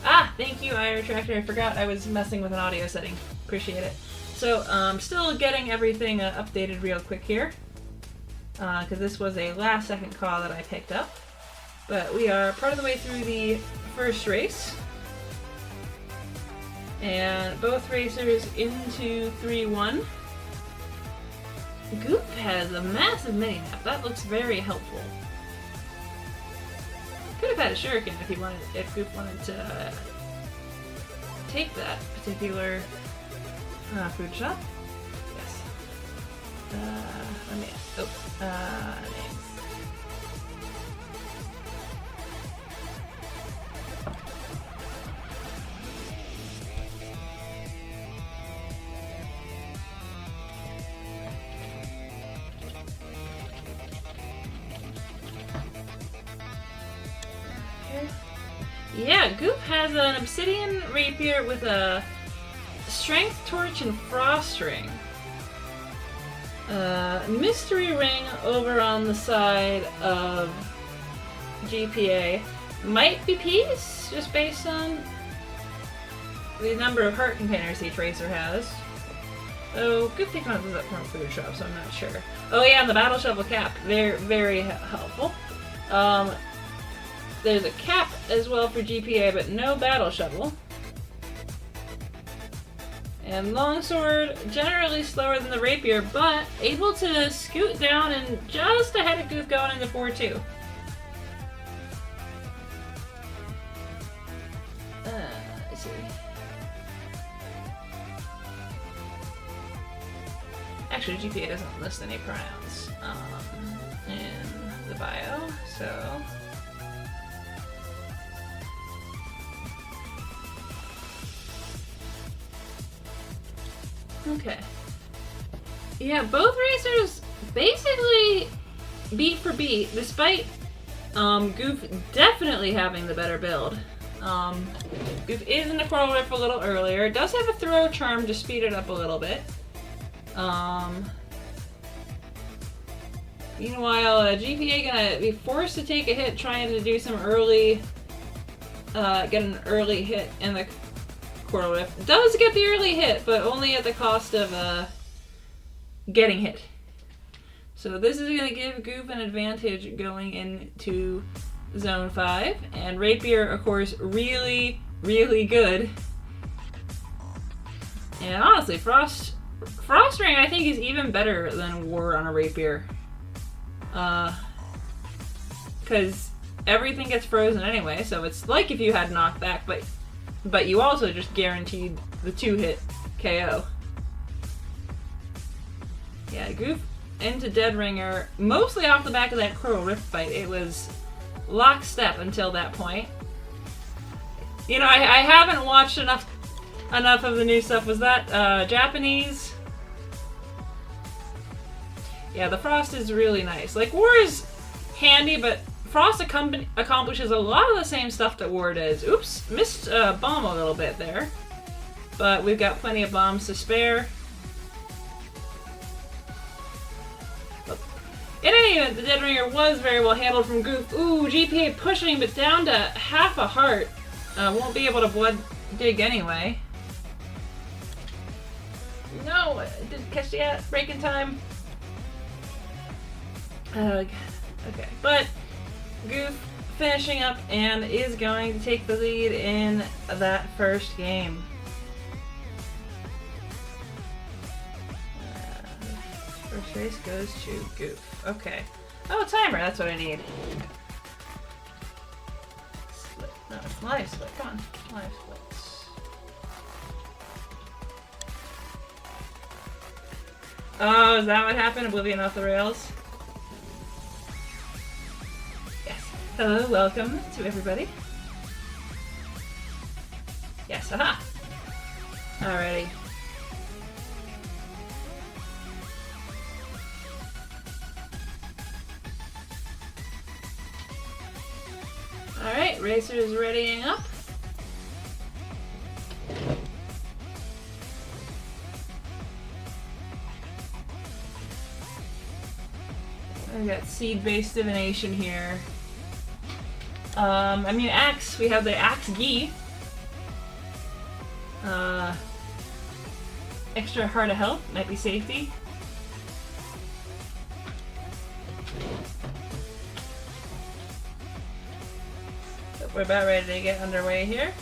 Ah, thank you, I retracted. I forgot I was messing with an audio setting. Appreciate it. So, still getting everything updated real quick here. Because this was a last second call that I picked up. But we are part of the way through the first race. And both racers into 3-1. Goof has a massive mini-map. That looks very helpful. Could have had a shuriken if Goof wanted to take that particular food shop. Yes. Let me. Names. Yeah, Goof has an obsidian rapier with a strength torch and frost ring. Mystery ring over on the side of GPA might be peace, just based on the number of heart containers each racer has. Oh, Goof taking on this up from a food shop, so I'm not sure. Oh yeah, and the battle shovel cap, very, very helpful. There's a cap as well for GPA, but no battle shovel. And longsword, generally slower than the rapier, but able to scoot down and just ahead of Goof going into 4-2. Let's see. Actually, GPA doesn't list any pronouns in the bio, so... Okay. Yeah, both racers basically beat for beat, despite Goof definitely having the better build. Goof is in the Coral Rift a little earlier. It does have a throw charm to speed it up a little bit. Meanwhile, GPA gonna be forced to take a hit trying to do some early, get an early hit in the Coral Rift. Does get the early hit, but only at the cost of getting hit. So this is going to give Goof an advantage going into Zone 5. And Rapier, of course, really, really good. And honestly, Frost Ring I think is even better than War on a Rapier. Because everything gets frozen anyway, so it's like if you had knockback, but you also just guaranteed the 2-hit KO. Yeah, Goof into Dead Ringer, mostly off the back of that Coral Rift fight. It was lockstep until that point. You know, I haven't watched enough of the new stuff. Was that Japanese? Yeah, the Frost is really nice. Like, War is handy, but Frost accomplishes a lot of the same stuff that War does. Oops, missed bomb a little bit there. But we've got plenty of bombs to spare. In any event, the Dead Ringer was very well handled from Goof. Ooh, GPA pushing, but down to half a heart. Won't be able to blood dig anyway. No, didn't catch it yet. Breaking time. Okay, but Goof finishing up and is going to take the lead in that first game. First race goes to Goof. Okay. Oh, timer, that's what I need. Split. No, live split. Come on. Live splits. Oh, is that what happened? Oblivion off the rails? Hello, welcome to everybody. Yes, aha! Alrighty. Alright, Racer is readying up. We got seed-based divination here. I mean, Axe, we have the Axe Gi. Extra heart of health might be safety. We're about ready to get underway here.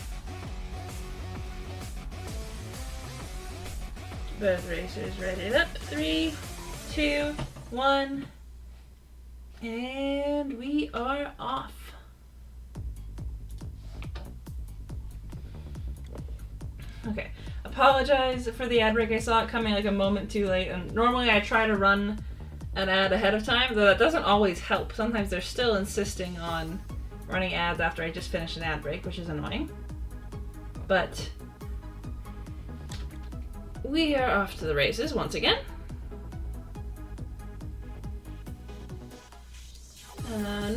Both racers ready up. 3, 2, 1. And we are off. Okay. Apologize for the ad break. I saw it coming like a moment too late. And normally I try to run an ad ahead of time, though that doesn't always help. Sometimes they're still insisting on running ads after I just finished an ad break, which is annoying. But we are off to the races once again.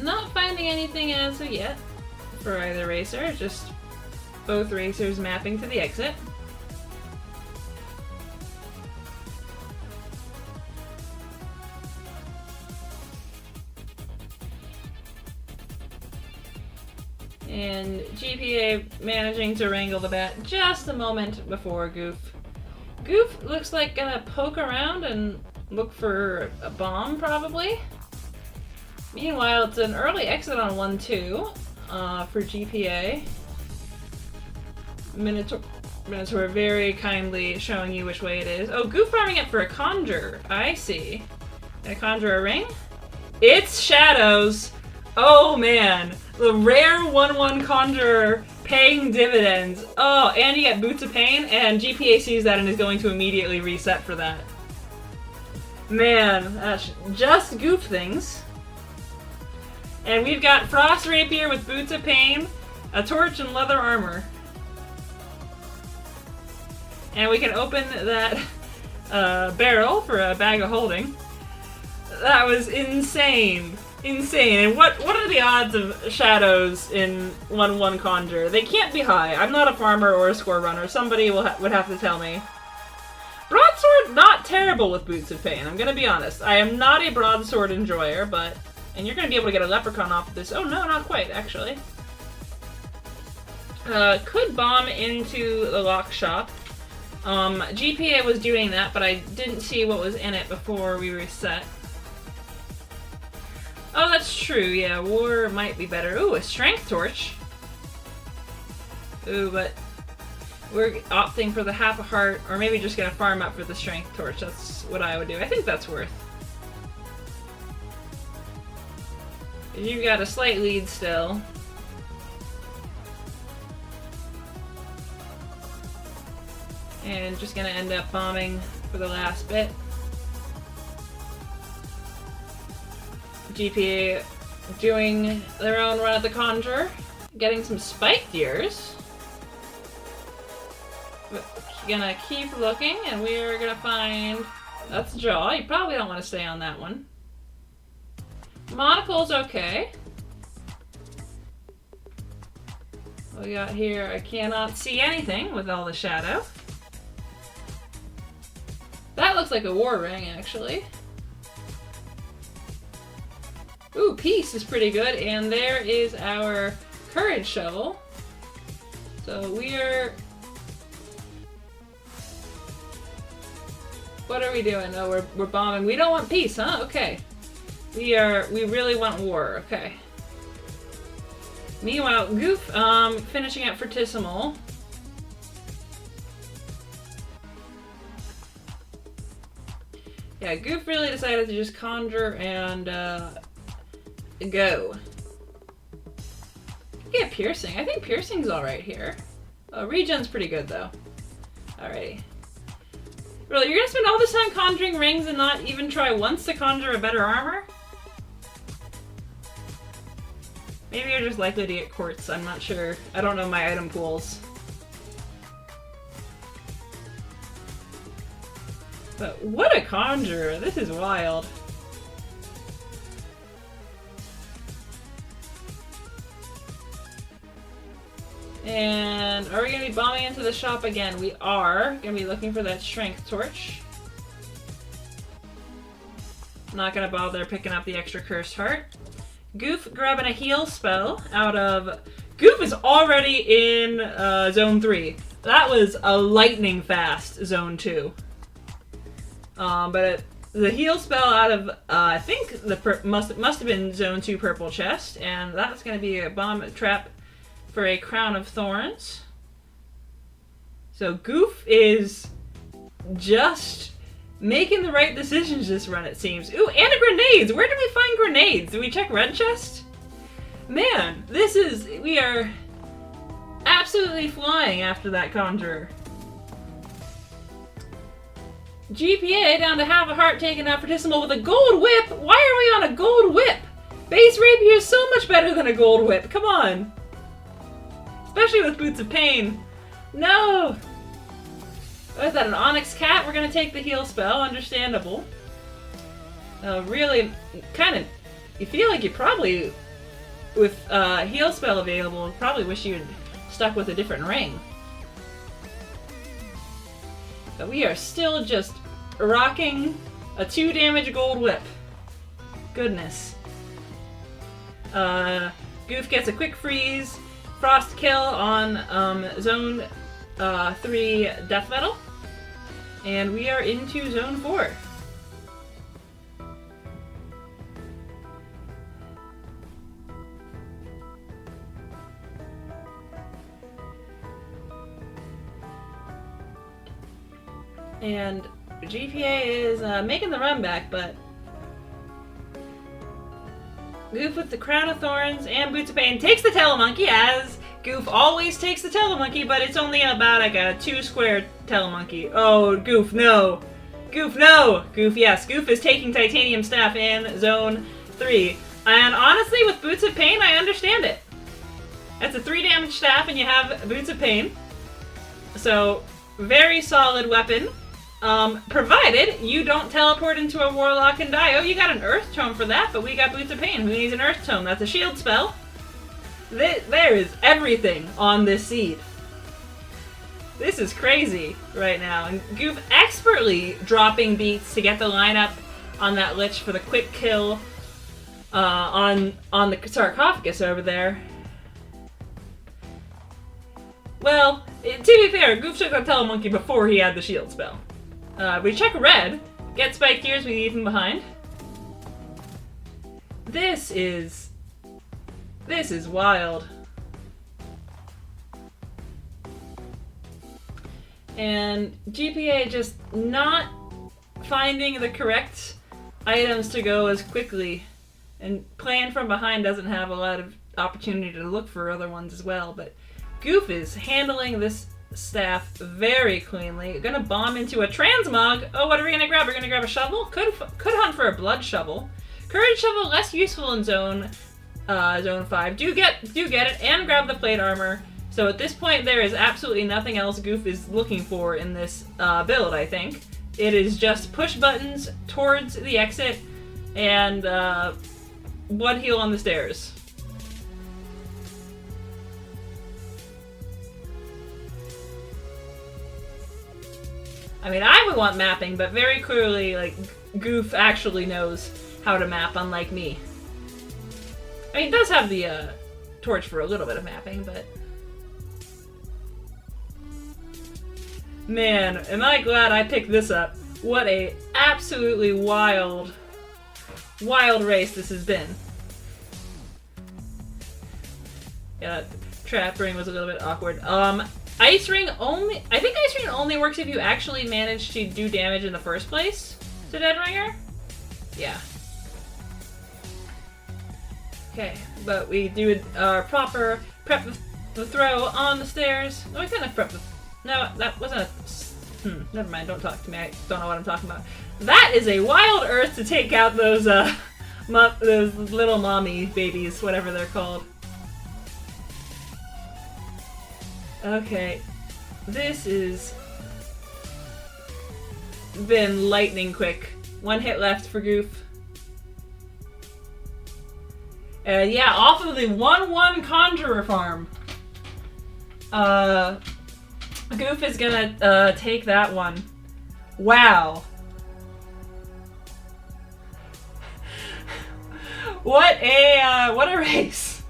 Not finding anything as of yet for either racer, just both racers mapping to the exit. And GPA managing to wrangle the bat just a moment before Goof. Goof looks like gonna poke around and look for a bomb, probably. Meanwhile, it's an early exit on 1-2 for GPA. Minotaur very kindly showing you which way it is. Oh, Goof farming it for a conjure. I see. Gonna conjure a ring? It's Shadows! Oh man, the rare 1-1 conjurer paying dividends. Oh, and you get Boots of Pain, and GPA sees that and is going to immediately reset for that. Man, that's just Goof things. And we've got Frost Rapier with Boots of Pain, a torch, and leather armor. And we can open that barrel for a bag of holding. That was insane. Insane. And what are the odds of Shadows in 1-1 Conjure? They can't be high. I'm not a farmer or a score runner. Somebody would have to tell me. Broadsword, not terrible with Boots of Pain. I'm gonna be honest. I am not a broadsword enjoyer, but... And you're gonna be able to get a leprechaun off of this. Oh no, not quite, actually. Could bomb into the lock shop. GPA was doing that, but I didn't see what was in it before we reset. Oh, that's true, yeah, war might be better. Ooh, a strength torch. Ooh, but we're opting for the half a heart, or maybe just gonna farm up for the strength torch. That's what I would do. I think that's worth. You've got a slight lead still. And just gonna end up bombing for the last bit. GPA doing their own run at the Conjure, getting some spiked ears. Gonna keep looking, and we're gonna find... That's Jaw. You probably don't want to stay on that one. Monocle's okay. What we got here? I cannot see anything with all the shadow. That looks like a war ring, actually. Ooh, peace is pretty good, and there is our courage shovel. So we're... What are we doing? Oh, we're bombing. We don't want peace, huh? Okay. We really want war. Okay. Meanwhile, Goof, finishing at Fortissimo. Yeah, Goof really decided to just conjure and, go. Yeah, piercing. I think piercing's alright here. Regen's pretty good, though. Alrighty. Really, you're gonna spend all this time conjuring rings and not even try once to conjure a better armor? Maybe you're just likely to get quartz, I'm not sure. I don't know my item pools. But what a conjurer! This is wild. And are we going to be bombing into the shop again? We are going to be looking for that strength torch. Not going to bother picking up the extra cursed heart. Goof grabbing a heal spell out of... Goof is already in Zone 3. That was a lightning fast Zone 2. But the heal spell out of, I think the must have been Zone 2 Purple Chest, and that's going to be a bomb trap for a Crown of Thorns. So Goof is just making the right decisions this run, it seems. Ooh, and a grenades! Where did we find grenades? Did we check red chest? Man, we are absolutely flying after that Conjurer. GPA down to half a heart taken out for Decimal with a gold whip? Why are we on a gold whip? Base Rapier is so much better than a gold whip, come on. Especially with Boots of Pain. No! What is that, an Onyx Cat? We're gonna take the heal spell, understandable. Really, kind of, you feel like you probably, with heal spell available, probably wish you had stuck with a different ring. But we are still just rocking a 2 damage gold whip. Goodness. Goof gets a quick freeze, frost kill on Zone 3 Death Metal. And we are into Zone 4. And GPA is making the run back, but Goof with the Crown of Thorns and Boots of Pain takes the Telemonkey, as Goof always takes the Telemonkey, but it's only about like a 2-square Telemonkey. Oh, Goof, no! Goof, no! Goof, yes. Goof is taking Titanium Staff in Zone 3. And honestly, with Boots of Pain, I understand it. That's a 3 damage staff and you have Boots of Pain. So, very solid weapon. Provided you don't teleport into a Warlock and die. Oh, you got an Earth Tome for that, but we got Boots of Pain. Who needs an Earth Tome? That's a shield spell. There is everything on this seed. This is crazy right now. And Goof expertly dropping beats to get the lineup on that Lich for the quick kill on the sarcophagus over there. Well, to be fair, Goof took that Telemonkey before he had the shield spell. We check red, get Spike Gears, we leave him behind. This is wild. And GPA just not finding the correct items to go as quickly. And playing from behind doesn't have a lot of opportunity to look for other ones as well, but Goof is handling this staff very cleanly. Gonna bomb into a transmog. Oh, what are we gonna grab? We're gonna grab a shovel? Could hunt for a blood shovel. Courage shovel, less useful in Zone 5. Do get it, and grab the plate armor. So at this point, there is absolutely nothing else Goof is looking for in this build, I think. It is just push buttons towards the exit and blood heal on the stairs. I mean, I would want mapping, but very clearly, like, Goof actually knows how to map, unlike me. I mean, he does have the torch for a little bit of mapping, but... Man, am I glad I picked this up. What a absolutely wild race this has been. Yeah, trap ring was a little bit awkward. Ice Ring only... I think Ice Ring only works if you actually manage to do damage in the first place to Dead Ringer. Yeah. Okay, but we do our proper prep the throw on the stairs. Oh, I kind of prep the... No, that wasn't a... never mind, don't talk to me. I don't know what I'm talking about. That is a Wild Earth to take out those, those little mommy babies, whatever they're called. Okay, this is been lightning quick. 1 hit left for Goof. Yeah, off of the 1-1 Conjurer farm. Goof is gonna take that one. Wow. What a race.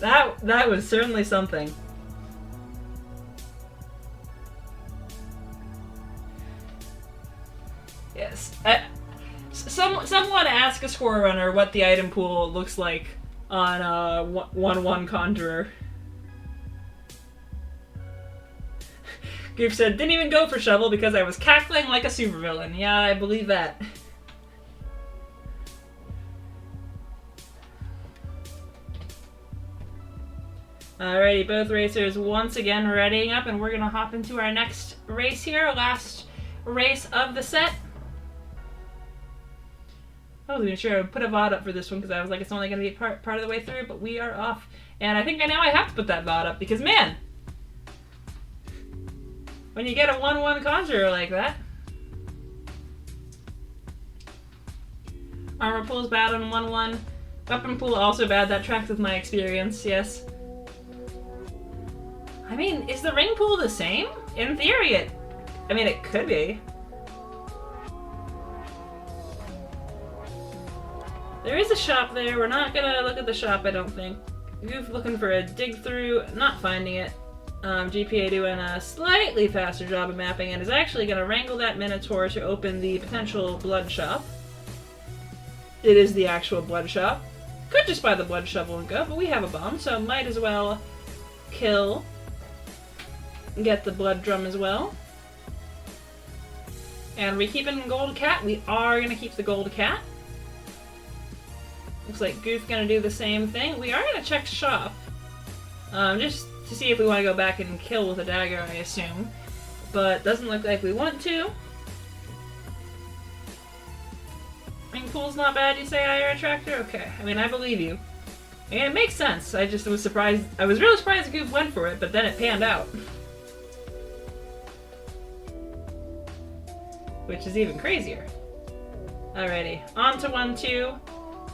That was certainly something. Yes. Someone ask a score runner what the item pool looks like on 1-1 CoNDOR. Goof said, didn't even go for shovel because I was cackling like a supervillain. Yeah, I believe that. Alrighty, both racers once again readying up, and we're gonna hop into our next race here, last race of the set. I wasn't even sure I would put a VOD up for this one because I was like, it's only gonna be part of the way through, but we are off. And I think now I have to put that VOD up because, man, when you get a 1-1 CoNDOR like that. Armor pool is bad on 1-1. Weapon pool also bad, that tracks with my experience, yes. I mean, is the ring pool the same? In theory, it could be. There is a shop there. We're not gonna look at the shop, I don't think. Goof looking for a dig through, not finding it. GPA doing a slightly faster job of mapping and is actually gonna wrangle that Minotaur to open the potential blood shop. It is the actual blood shop. Could just buy the blood shovel and go, but we have a bomb, so might as well kill. Get the blood drum as well. And we keeping gold cat? We are gonna keep the gold cat. Looks like Goof gonna do the same thing. We are gonna check shop. Just to see if we want to go back and kill with a dagger, I assume. But doesn't look like we want to. Ring pool's not bad, you say, IR Attractor? Okay, I mean, I believe you. And it makes sense. I just was surprised. I was really surprised Goof went for it, but then it panned out. Which is even crazier. Alrighty, on to 1-2.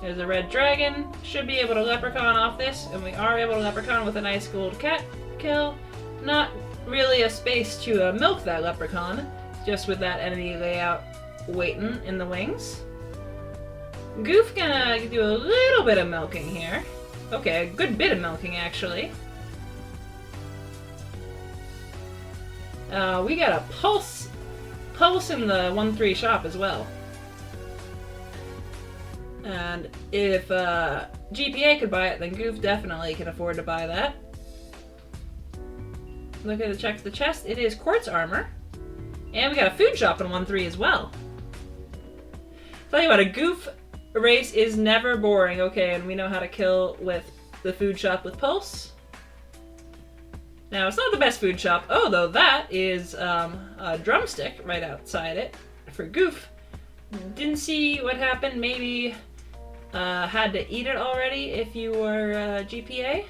There's a red dragon. Should be able to leprechaun off this, and we are able to leprechaun with a nice gold cat kill. Not really a space to milk that leprechaun, just with that enemy layout waiting in the wings. Goof gonna do a little bit of milking here. Okay, a good bit of milking actually. We got a pulse in the 1-3 shop as well. And if GPA could buy it, then Goof definitely can afford to buy that. Look at check the chest. It is quartz armor. And we got a food shop in 1-3 as well. Tell you what, a Goof race is never boring. Okay, and we know how to kill with the food shop with pulse. Now, it's not the best food shop. Oh, though that is a drumstick right outside it for Goof. Didn't see what happened. Maybe had to eat it already if you were GPA.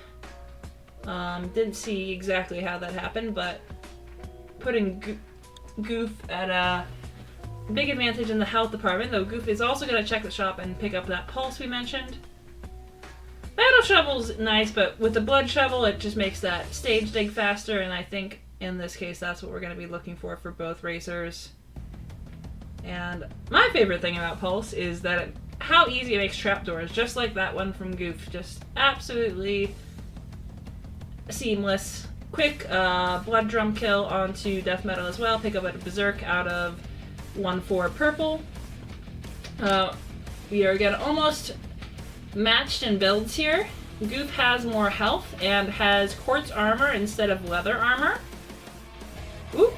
Didn't see exactly how that happened, but putting Goof at a big advantage in the health department, though Goof is also going to check the shop and pick up that pulse we mentioned. Battle shovel's nice, but with the blood shovel, it just makes that stage dig faster, and I think in this case that's what we're going to be looking for both racers. And my favorite thing about Pulse is that how easy it makes trapdoors, just like that one from Goof. Just absolutely seamless. Quick blood drum kill onto death metal as well. Pick up a berserk out of 1-4 purple. We are again almost matched in builds here. Goof has more health and has quartz armor instead of leather armor. Ooh.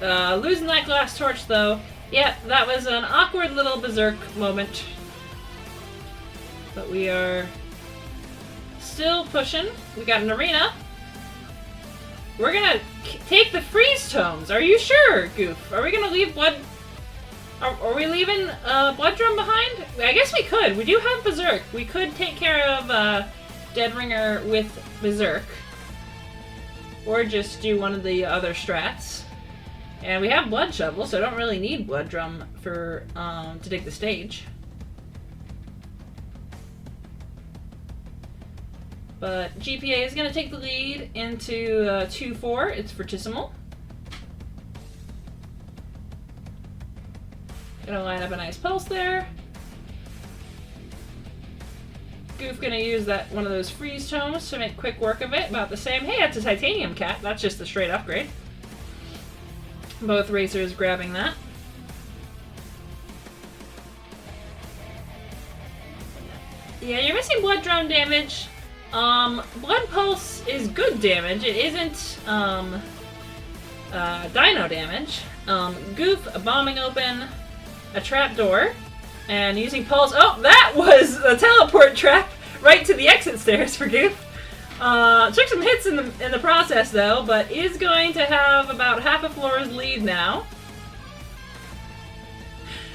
Losing that glass torch though. Yeah, that was an awkward little berserk moment. But we are still pushing. We got an arena. We're gonna take the freeze tomes. Are you sure, Goof? Are we gonna leave blood? Are we leaving blood drum behind? I guess we could. We do have berserk. We could take care of Deadringer with berserk, or just do one of the other strats. And we have blood shovel, so I don't really need blood drum for to dig the stage. But GPA is going to take the lead into 2-4. It's Fortissimo. Gonna line up a nice pulse there. Goof gonna use that one of those freeze tomes to make quick work of it. About the same. Hey, that's a titanium cat. That's just a straight upgrade. Both racers grabbing that. Yeah, you're missing blood drone damage. Blood pulse is good damage. It isn't dino damage. Goof bombing open a trapdoor and using pulse. Oh, that was a teleport trap right to the exit stairs for Goof. Took some hits in the process though, but is going to have about half a floor's lead now.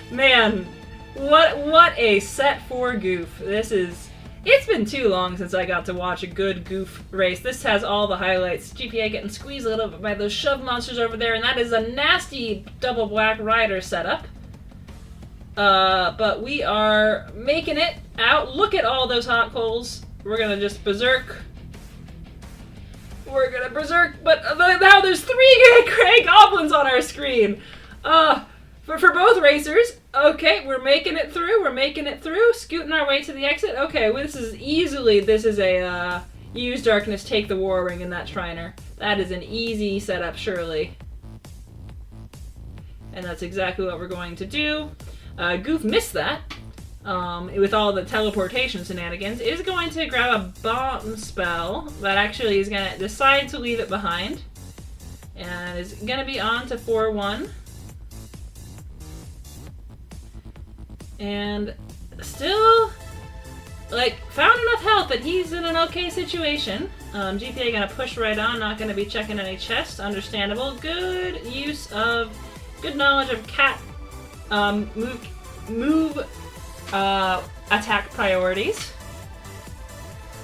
Man, what a set for Goof. It's been too long since I got to watch a good Goof race. This has all the highlights. GPA getting squeezed a little bit by those shove monsters over there, and that is a nasty double black rider setup. But we are making it out. Look at all those hot coals. We're gonna just berserk. We're gonna berserk, but now there's 3 gray goblins on our screen. For both racers. Okay, we're making it through. We're making it through. Scooting our way to the exit. Okay, well, this is a use darkness, take the war ring in that Shriner. That is an easy setup, surely. And that's exactly what we're going to do. Goof missed that. With all the teleportation shenanigans, is going to grab a bomb spell that actually is going to decide to leave it behind. And is going to be on to 4-1. And still, like, found enough health that he's in an okay situation. GPA gonna push right on, not gonna be checking any chests, understandable. Good knowledge of cat move attack priorities.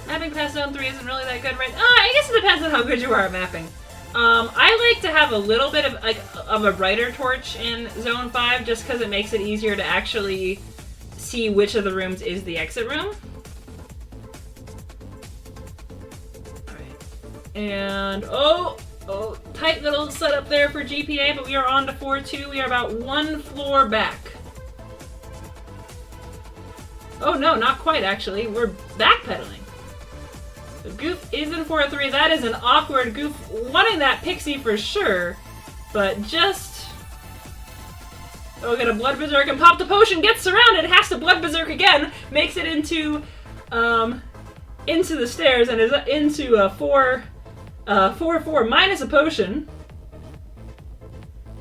Mapping past zone 3 isn't really that good, right? I guess it depends on how good you are at mapping. I like to have a little bit of a brighter torch in zone 5 just because it makes it easier to actually see which of the rooms is the exit room. Alright. And oh, tight little setup there for GPA, but we are on to 4-2. We are about 1 floor back. Oh no, not quite actually. We're backpedaling. Goof is in 4-3. That is an awkward Goof wanting that pixie for sure, but just... Oh, get a blood berserk and pop the potion, gets surrounded, has to blood berserk again, makes it into the stairs and is into a 4-4 minus a potion.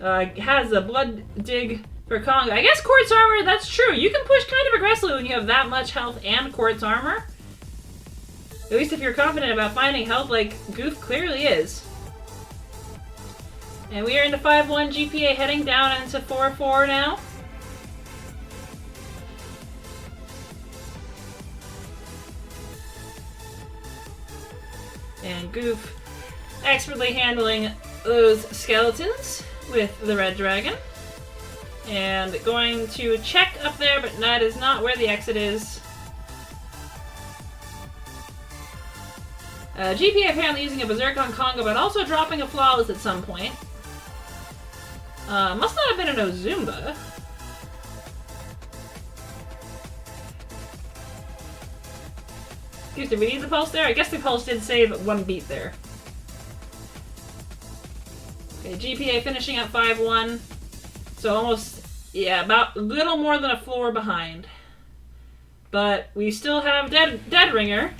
Has a blood dig for Kong. I guess quartz armor, that's true. You can push kind of aggressively when you have that much health and quartz armor. At least if you're confident about finding health like Goof clearly is. And we are into 5-1, GPA heading down into 4-4 now. And Goof expertly handling those skeletons with the red dragon. And going to check up there, but that is not where the exit is. GPA apparently using a berserk on Congo, but also dropping a flawless at some point. Must not have been an Ozumba. Did we need the pulse there? I guess the pulse did save 1 beat there. Okay, GPA finishing at 5-1. So almost, yeah, about a little more than a floor behind. But we still have Dead Ringer.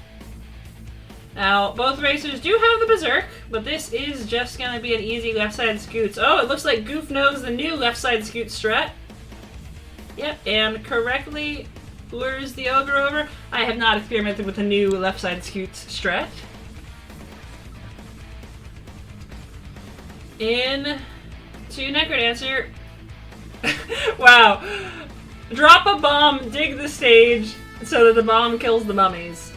Now, both racers do have the Berserk, but this is just going to be an easy left-side scoots. Oh, it looks like Goof knows the new left-side scoot strat. Yep, and correctly lures the Ogre over. I have not experimented with the new left-side scoots strat. In to Necrodancer. Wow. Drop a bomb, dig the stage, so that the bomb kills the mummies.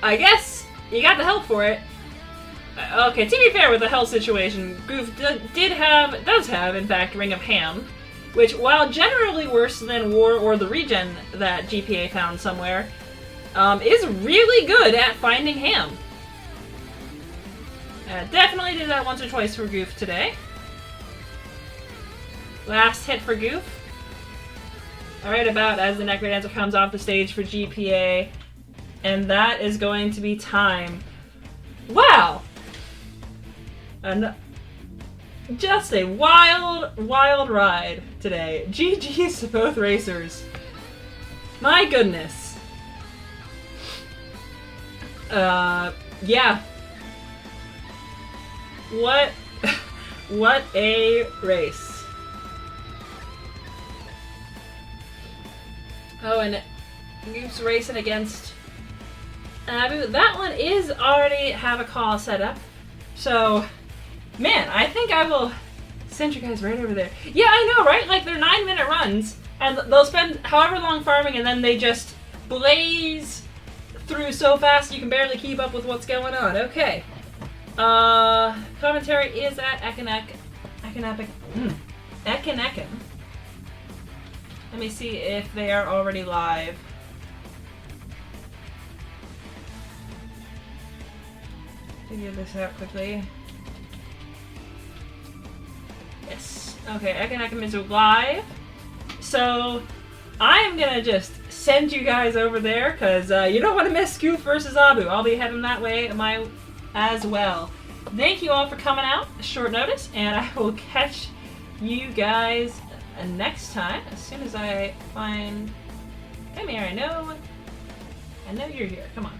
I guess you got the health for it. Okay, to be fair with the health situation, Goof does have, in fact, Ring of Ham, which, while generally worse than War or the Regen that GPA found somewhere, is really good at finding ham. Definitely did that once or twice for Goof today. Last hit for Goof. Alright, about as the Necrodancer comes off the stage for GPA. And that is going to be time. Wow! And just a wild, wild ride today. GG's to both racers. My goodness. Yeah. What what a race. Oh, and Goof's racing against Abu. That one is already have a call set up. So, man, I think I will send you guys right over there. Yeah, I know, right? Like, they're 9-minute runs, and they'll spend however long farming, and then they just blaze through so fast you can barely keep up with what's going on. Okay. Commentary is at Ekanekam. Let me see if they are already live. Figure this out quickly. Yes. Okay, Ekanekam is live. So, I'm gonna just send you guys over there, because you don't want to miss Goof versus Abu. I'll be heading that way as well. Thank you all for coming out, short notice, and I will catch you guys next time as soon as I find... Come here, I know you're here. Come on.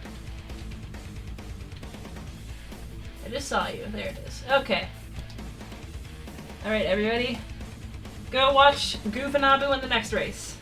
I just saw you. There it is. Okay. Alright, everybody. Go watch Goof and Abu in the next race.